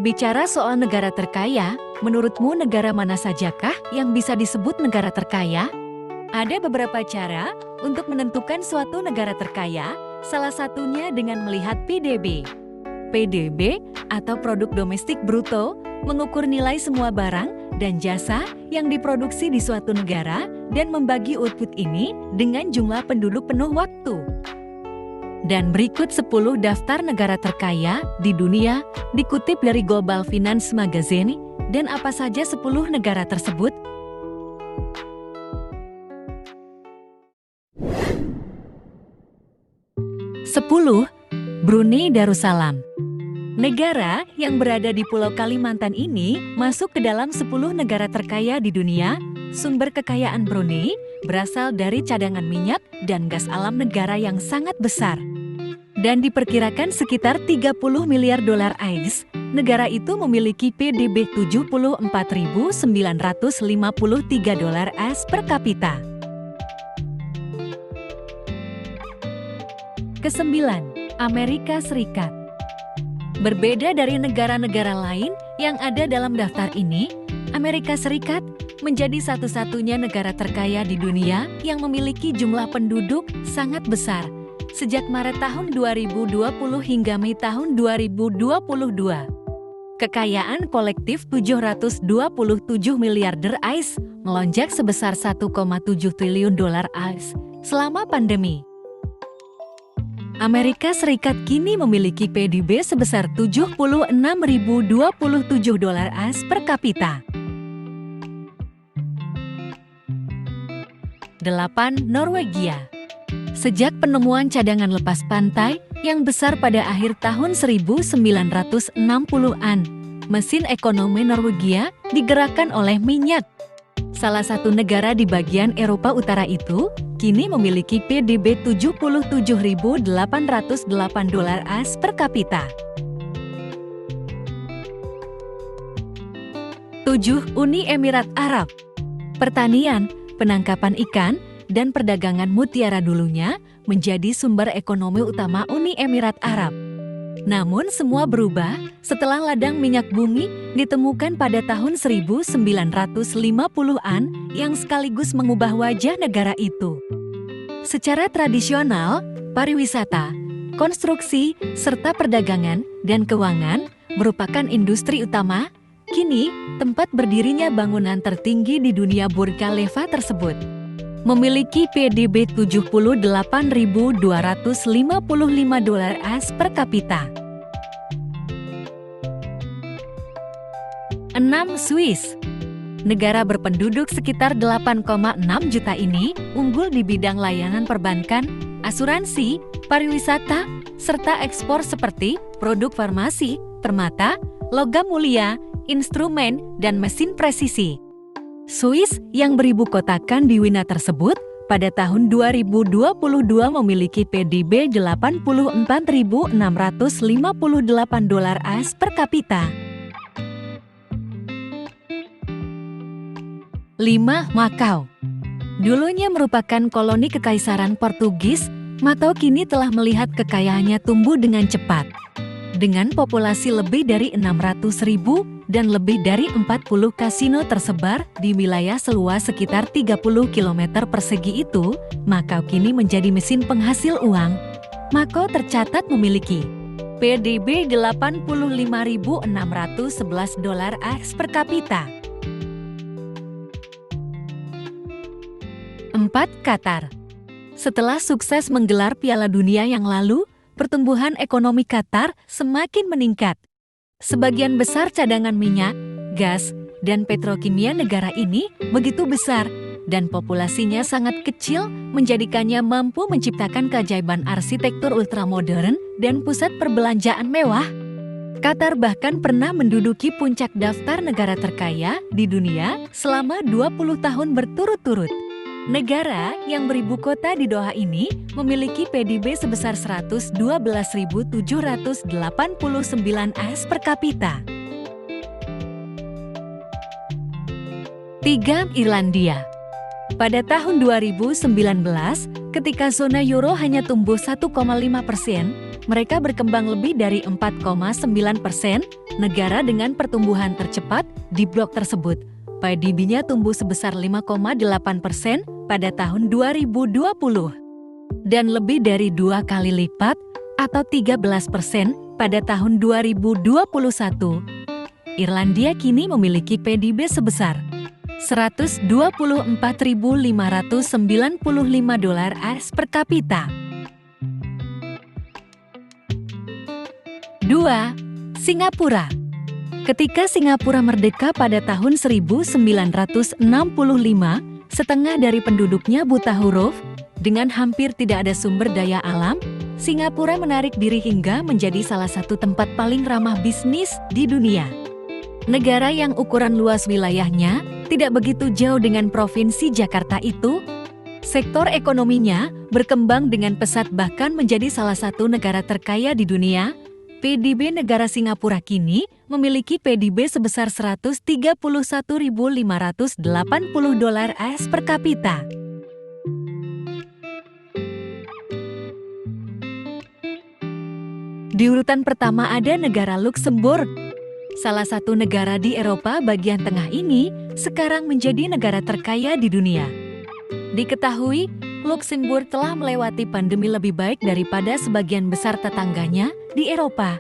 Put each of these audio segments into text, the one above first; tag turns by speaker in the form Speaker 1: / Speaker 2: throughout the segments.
Speaker 1: Berbicara soal negara terkaya, menurutmu negara mana sajakah yang bisa disebut negara terkaya? Ada beberapa cara untuk menentukan suatu negara terkaya, salah satunya dengan melihat PDB. PDB atau Produk Domestik Bruto mengukur nilai semua barang dan jasa yang diproduksi di suatu negara dan membagi output ini dengan jumlah penduduk penuh waktu. Dan berikut 10 daftar negara terkaya di dunia dikutip dari Global Finance Magazine, dan apa saja 10 negara tersebut? Sepuluh, Brunei Darussalam. Negara yang berada di Pulau Kalimantan ini masuk ke dalam 10 negara terkaya di dunia. Sumber kekayaan Brunei berasal dari cadangan minyak dan gas alam negara yang sangat besar. Dan diperkirakan sekitar 30 miliar dolar AS, negara itu memiliki PDB 74.953 dolar AS per kapita. Kesembilan, Amerika Serikat. Berbeda dari negara-negara lain yang ada dalam daftar ini, Amerika Serikat menjadi satu-satunya negara terkaya di dunia yang memiliki jumlah penduduk sangat besar sejak Maret tahun 2020 hingga Mei tahun 2022. Kekayaan kolektif 727 miliarder AS melonjak sebesar 1,7 triliun dolar AS selama pandemi. Amerika Serikat kini memiliki PDB sebesar 76.027 dolar AS per kapita. 8. Norwegia. Sejak penemuan cadangan lepas pantai yang besar pada akhir tahun 1960-an, mesin ekonomi Norwegia digerakkan oleh minyak. Salah satu negara di bagian Eropa Utara itu kini memiliki PDB 77.808 dolar AS per kapita. 7. Uni Emirat Arab. Pertanian, penangkapan ikan, dan perdagangan mutiara dulunya menjadi sumber ekonomi utama Uni Emirat Arab. Namun semua berubah setelah ladang minyak bumi ditemukan pada tahun 1950-an yang sekaligus mengubah wajah negara itu. Secara tradisional, pariwisata, konstruksi, serta perdagangan dan keuangan merupakan industri utama. Kini, tempat berdirinya bangunan tertinggi di dunia Burj Khalifa tersebut memiliki PDB 78.255 dolar AS per kapita. 6. Swiss. Negara berpenduduk sekitar 8,6 juta ini unggul di bidang layanan perbankan, asuransi, pariwisata, serta ekspor seperti produk farmasi, permata, logam mulia, instrumen, dan mesin presisi. Swiss yang beribu kotakan di Wina tersebut pada tahun 2022 memiliki PDB 84.658 dolar AS per kapita. 5. Makau. Dulunya merupakan koloni Kekaisaran Portugis, Makau kini telah melihat kekayaannya tumbuh dengan cepat. Dengan populasi lebih dari 600.000 dan lebih dari 40 kasino tersebar di wilayah seluas sekitar 30 km persegi itu, Makau kini menjadi mesin penghasil uang. Makau tercatat memiliki PDB 85.611 dolar AS per kapita. 4. Qatar. Setelah sukses menggelar Piala Dunia yang lalu, pertumbuhan ekonomi Qatar semakin meningkat. Sebagian besar cadangan minyak, gas, dan petrokimia negara ini begitu besar dan populasinya sangat kecil menjadikannya mampu menciptakan keajaiban arsitektur ultramodern dan pusat perbelanjaan mewah. Qatar bahkan pernah menduduki puncak daftar negara terkaya di dunia selama 20 tahun berturut-turut. Negara yang beribu kota di Doha ini memiliki PDB sebesar 112.789 AS per kapita. 3. Irlandia. Pada tahun 2019, ketika zona euro hanya tumbuh 1,5%, Mereka berkembang lebih dari 4,9%, negara dengan pertumbuhan tercepat di blok tersebut. PDB-nya tumbuh sebesar 5,8% pada tahun 2020. Dan lebih dari 2 kali lipat atau 13% pada tahun 2021. Irlandia kini memiliki PDB sebesar $124.595 AS per kapita. 2. Singapura. Ketika Singapura merdeka pada tahun 1965, setengah dari penduduknya buta huruf. Dengan hampir tidak ada sumber daya alam, Singapura menarik diri hingga menjadi salah satu tempat paling ramah bisnis di dunia. Negara yang ukuran luas wilayahnya tidak begitu jauh dengan provinsi Jakarta itu, sektor ekonominya berkembang dengan pesat bahkan menjadi salah satu negara terkaya di dunia. PDB negara Singapura kini memiliki PDB sebesar $131.580 AS per kapita. Di urutan pertama ada negara Luxembourg. Salah satu negara di Eropa bagian tengah ini sekarang menjadi negara terkaya di dunia. Diketahui, Luxembourg telah melewati pandemi lebih baik daripada sebagian besar tetangganya di Eropa.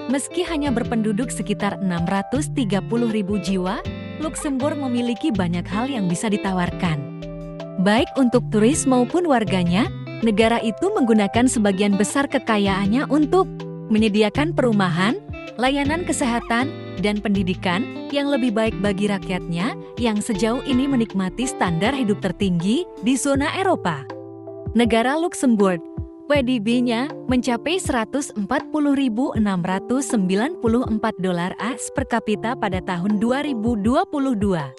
Speaker 1: Meski hanya berpenduduk sekitar 630.000 jiwa, Luxembourg memiliki banyak hal yang bisa ditawarkan. Baik untuk turis maupun warganya, negara itu menggunakan sebagian besar kekayaannya untuk menyediakan perumahan, layanan kesehatan, dan pendidikan yang lebih baik bagi rakyatnya yang sejauh ini menikmati standar hidup tertinggi di zona Eropa. Negara Luxembourg, PDB-nya mencapai $140.694 AS per kapita pada tahun 2022.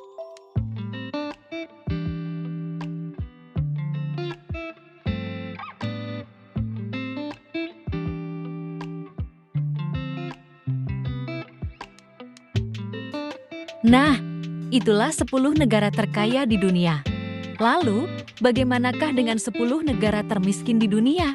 Speaker 1: Nah, itulah 10 negara terkaya di dunia. Lalu, bagaimanakah dengan 10 negara termiskin di dunia?